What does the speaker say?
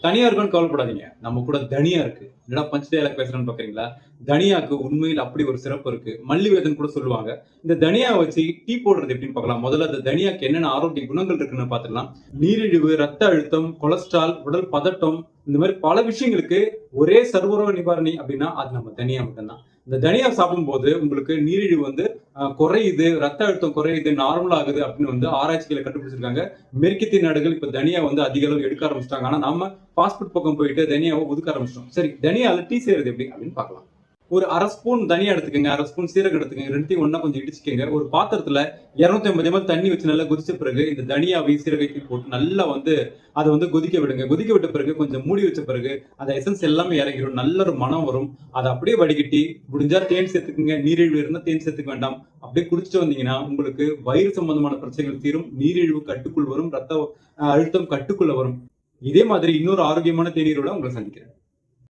தனியா இருக்கான்னு கவலைப்படாதீங்க. நம்ம கூட தனியா இருக்கு. என்னடா பஞ்ச் டயலாக் பேசுறேன்னு பார்க்குறீங்களா? தனியாக்கு உண்மையில அப்படி ஒரு சிறப்பு இருக்கு. மல்லிவேதன் கூட சொல்லுவாங்க. இந்த தனியாவ வச்சு டீ போடுறது எப்படின்னு பார்க்கலாம். முதல்ல அந்த தனியாக்கு என்னென்ன ஆரோக்கிய குணங்கள் இருக்குன்னு பார்த்துடலாம். நீரிழிவு, ரத்த அழுத்தம், கொலஸ்ட்ரால், உடல் பதட்டம் இந்த மாரி பல விஷயங்களுக்கு ஒரே சர்வரோக நிவாரணி அப்படின்னா, அது நம்ம தனியா மட்டும் தான். இந்த தனியா சாப்பிடும்போது உங்களுக்கு நீரிழிவு வந்து குறையுது, ரத்த அழுத்தம் குறையுது, நார்மல் ஆகுது அப்படின்னு வந்து ஆராய்ச்சிகள கண்டுபிடிச்சிருக்காங்க. மேற்கத்திய நாடுகள் இப்ப தனியா வந்து அதிக அளவு எடுக்க ஆரம்பிச்சுட்டாங்க. ஆனா நம்ம ஃபாஸ்ட் ஃபுட் பக்கம் போயிட்டு தனியாவ ஒதுக்க ஆரம்பிச்சிட்டோம். சரி, தனியால டீ செய்றது எப்படி அப்படின்னு பார்க்கலாம். ஒரு 1/2 ஸ்பூன் தனியா எடுத்துக்கங்க, 1/2 ஸ்பூன் சீரகம் எடுத்துக்கங்க. 2த்தையும் ஒண்ணா கொஞ்சம் இடிச்சுக்கங்க. ஒரு பாத்திரத்துல 250 ml தண்ணி வச்சு நல்லா கொதிச்ச பிறகு இந்த தனியாவையும், சீரகத்தையும் போட்டு நல்லா வந்து அத வந்து கொதிக்க விடுங்க. கொதிக்க விட்ட பிறகு கொஞ்சம் மூடி வச்ச பிறகு அந்த எசன்ஸ் எல்லாமே இறங்கிரும். நல்ல ஒரு மணம் வரும். அத அப்படியே வடிகட்டி முடிஞ்சா தேன் சேர்த்துக்குங்க. நீரிழிவு இருந்தா தேன் சேர்த்துக்க வேண்டாம். அப்படியே குடிச்சிட்டு வந்தீங்கன்னா, உங்களுக்கு வயிறு சம்பந்தமான பிரச்சனைகள் தீரும். நீரிழிவு கட்டுக்குள் வரும். ரத்த அழுத்தம் கட்டுக்குள்ள வரும். இதே மாதிரி இன்னொரு ஆரோக்கியமான தேநீரோட உங்கள சந்திக்கிறேன்.